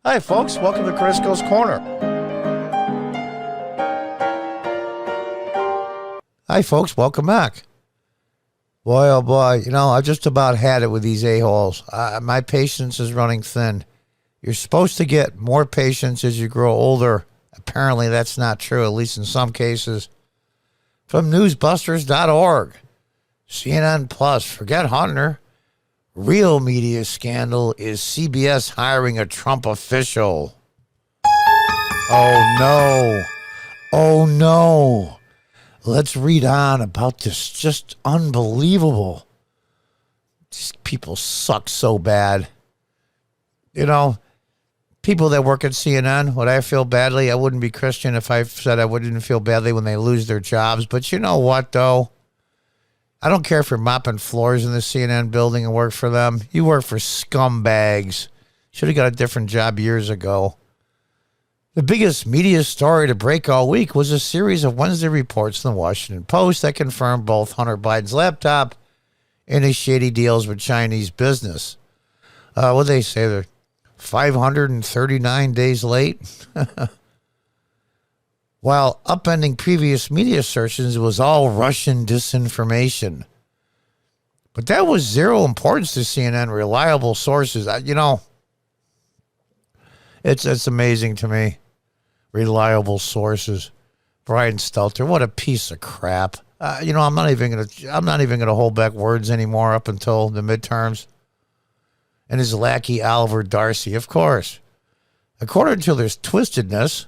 Hi, folks. Welcome to Crisco's Corner. Hi, folks. Welcome back. Boy, oh boy. You know, I've just about had it with these a-holes. My patience is running thin. You're supposed to get more patience as you grow older. Apparently, that's not true, at least in some cases. From newsbusters.org. CNN Plus. Forget Hunter. Real media scandal is CBS hiring a Trump official. Oh, no. Oh, no. Let's read on about this. Just unbelievable. These people suck so bad. You know, people that work at CNN, would I feel badly? I wouldn't be Christian if I said I wouldn't feel badly when they lose their jobs. But you know what, though? I don't care if you're mopping floors in the CNN building and work for them. You work for scumbags. Should have got a different job years ago. The biggest media story to break all week was a series of Wednesday reports in the Washington Post that confirmed both Hunter Biden's laptop and his shady deals with Chinese business. What they say? They're 539 days late. While upending previous media assertions, it was all Russian disinformation. But that was zero importance to CNN, reliable sources. You know, it's amazing to me. Reliable sources. Brian Stelter, what a piece of crap. You know, I'm not even gonna hold back words anymore up until the midterms. And his lackey Oliver Darcy, of course. According to their twistedness,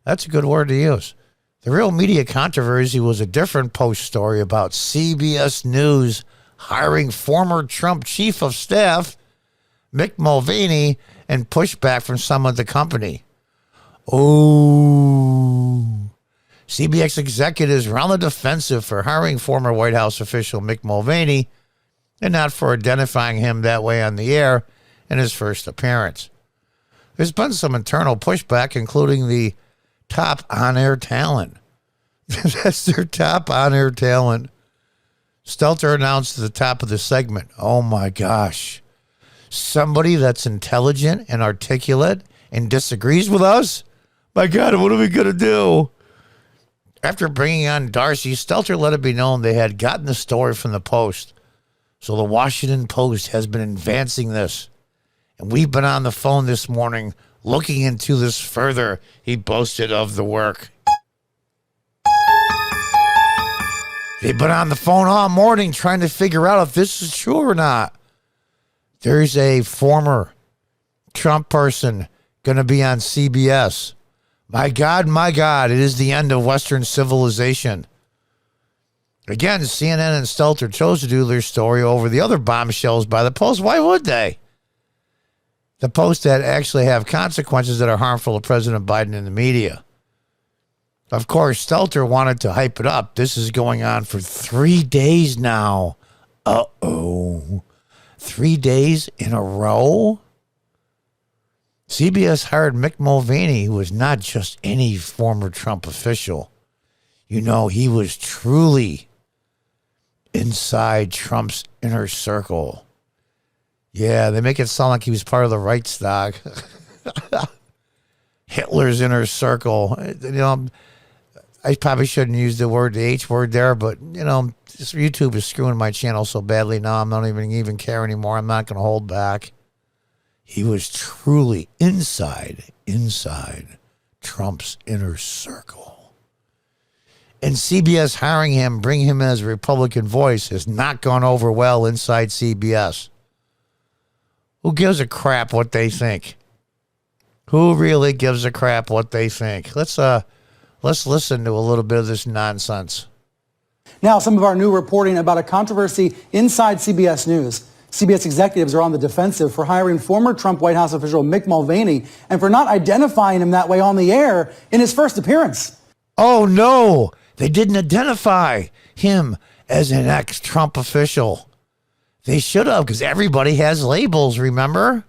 that's a good word to use. The real media controversy was a different Post story about CBS News hiring former Trump chief of staff Mick Mulvaney and pushback from some of the company. Oh, CBS executives were on the defensive for hiring former White House official Mick Mulvaney and not for identifying him that way on the air in his first appearance. There's been some internal pushback, including the top on-air talent. That's their top on-air talent. Stelter announced at the top of the segment, oh my gosh, somebody that's intelligent and articulate and disagrees with us? My God, what are we going to do? After bringing on Darcy, Stelter let it be known they had gotten the story from the Post. So the Washington Post has been advancing this. And we've been on the phone this morning looking into this further. He boasted of the work. They've been on the phone all morning trying to figure out if this is true or not. There's a former Trump person going to be on CBS. My God, it is the end of Western civilization. Again, CNN and Stelter chose to do their story over the other bombshells by the Post. Why would they? The Post that actually have consequences that are harmful to President Biden and the media. Of course, Stelter wanted to hype it up. This is going on for 3 days now. Uh-oh. 3 days in a row? CBS hired Mick Mulvaney, who was not just any former Trump official. You know, he was truly inside Trump's inner circle. Yeah, they make it sound like he was part of the Reichstag. Hitler's inner circle. You know, I probably shouldn't use the H word there, but, you know, YouTube is screwing my channel so badly now I'm not even care anymore. I'm not going to hold back. He was truly inside Trump's inner circle. And CBS hiring him, bringing him as a Republican voice, has not gone over well inside CBS. Who gives a crap what they think? Who really gives a crap what they think? Let's listen to a little bit of this nonsense. Now, some of our new reporting about a controversy inside CBS News. CBS executives are on the defensive for hiring former Trump White House official Mick Mulvaney and for not identifying him that way on the air in his first appearance. Oh, no. They didn't identify him as an ex-Trump official. They should have, because everybody has labels, remember?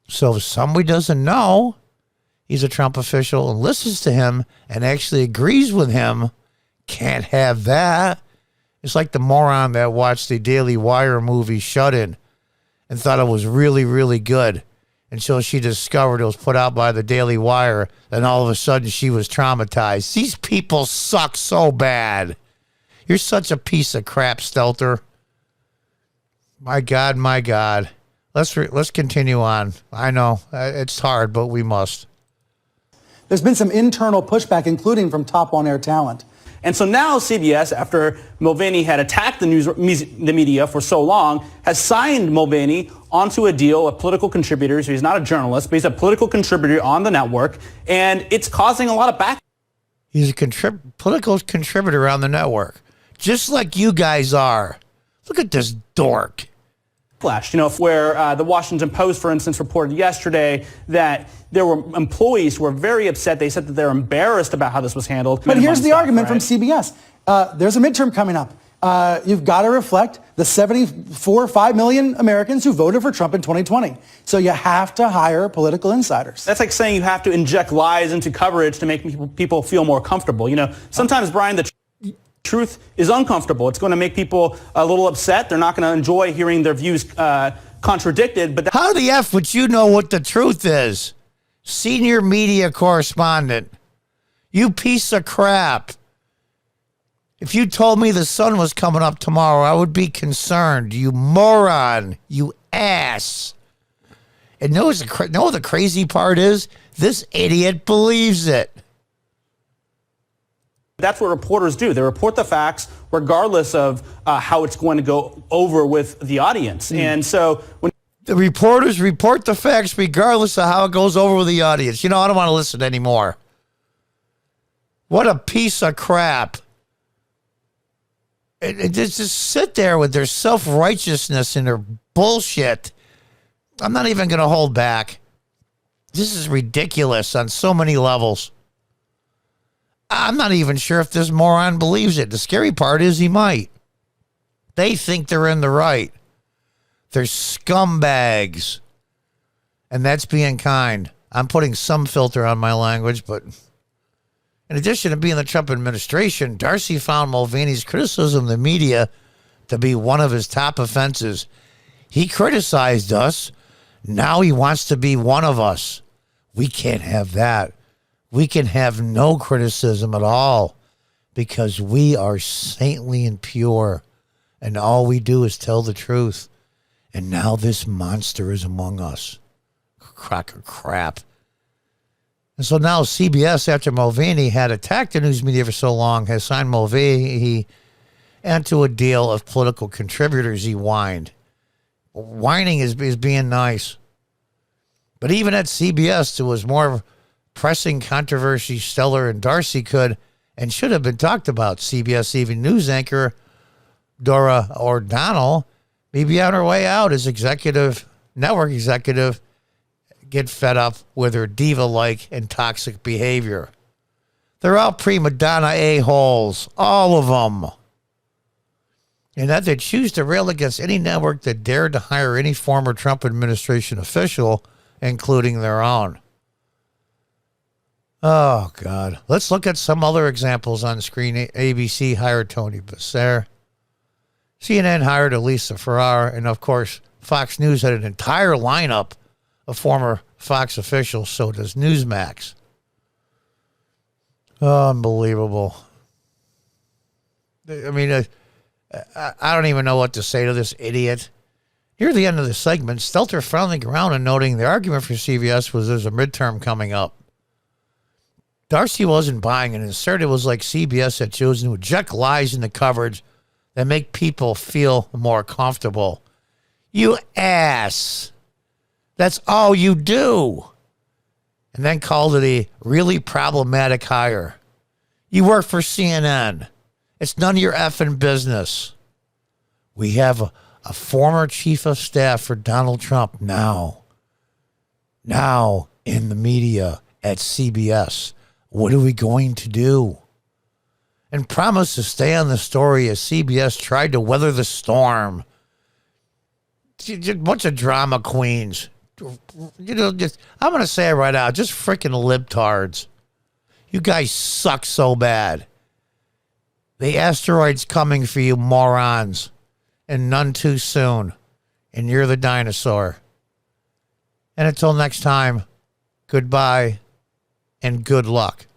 So if somebody doesn't know he's a Trump official and listens to him and actually agrees with him, can't have that. It's like the moron that watched the Daily Wire movie Shut In and thought it was really, really good until she discovered it was put out by the Daily Wire. And all of a sudden she was traumatized. These people suck so bad. You're such a piece of crap, Stelter. My God, my God. Let's continue on. I know it's hard, but we must. There's been some internal pushback, including from top on-air talent. And so now CBS, after Mulvaney had attacked the media for so long, has signed Mulvaney onto a deal of political contributors. He's not a journalist, but he's a political contributor on the network, and it's causing a lot of backlash. He's a political contributor on the network, just like you guys are. Look at this dork. You know, where the Washington Post, for instance, reported yesterday that there were employees who were very upset. They said that they're embarrassed about how this was handled. But here's the argument from CBS. There's a midterm coming up. You've got to reflect the 5 million Americans who voted for Trump in 2020. So you have to hire political insiders. That's like saying you have to inject lies into coverage to make people feel more comfortable. You know, sometimes, Brian, the truth is uncomfortable. It's going to make people a little upset. They're not going to enjoy hearing their views contradicted. But how the F would you know what the truth is? Senior media correspondent. You piece of crap. If you told me the sun was coming up tomorrow, I would be concerned. You moron. You ass. And know what the crazy part is? This idiot believes it. That's what reporters do. They report the facts regardless of how it's going to go over with the audience. And so when the reporters report the facts regardless of how it goes over with the audience. You know, I don't want to listen anymore. What a piece of crap. It just sit there with their self-righteousness and their bullshit. I'm not even going to hold back. This is ridiculous on so many levels. I'm not even sure if this moron believes it. The scary part is he might. They think they're in the right. They're scumbags. And that's being kind. I'm putting some filter on my language, but in addition to being the Trump administration, Darcy found Mulvaney's criticism of the media to be one of his top offenses. He criticized us. Now he wants to be one of us. We can't have that. We can have no criticism at all because we are saintly and pure, and all we do is tell the truth. And now this monster is among us. Crock of crap. And so now CBS, after Mulvaney had attacked the news media for so long, has signed Mulvaney into a deal of political contributors. He whined. Whining is being nice. But even at CBS, there was more pressing controversy Stellar and Darcy could and should have been talked about. CBS even news anchor Dora O'Donnell may be on her way out as network executive, get fed up with her diva-like and toxic behavior. They're all prima donna a-holes, all of them. And that they choose to rail against any network that dared to hire any former Trump administration official, including their own. Oh, God. Let's look at some other examples on screen. ABC hired Tony Besser. CNN hired Elisa Ferrar. And, of course, Fox News had an entire lineup of former Fox officials. So does Newsmax. Oh, unbelievable. I mean, I don't even know what to say to this idiot. Near the end of the segment, Stelter finally around and noting the argument for CBS was there's a midterm coming up. Darcy wasn't buying it. Instead, it was like CBS had chosen to inject lies into coverage that make people feel more comfortable. You ass. That's all you do. And then called it a really problematic hire. You work for CNN. It's none of your effing business. We have a former chief of staff for Donald Trump now in the media at CBS. What are we going to do? And promised to stay on the story as CBS tried to weather the storm. Just a bunch of drama queens. You know, I'm going to say it right out. Just freaking libtards. You guys suck so bad. The asteroid's coming for you, morons. And none too soon. And you're the dinosaur. And until next time, goodbye and good luck.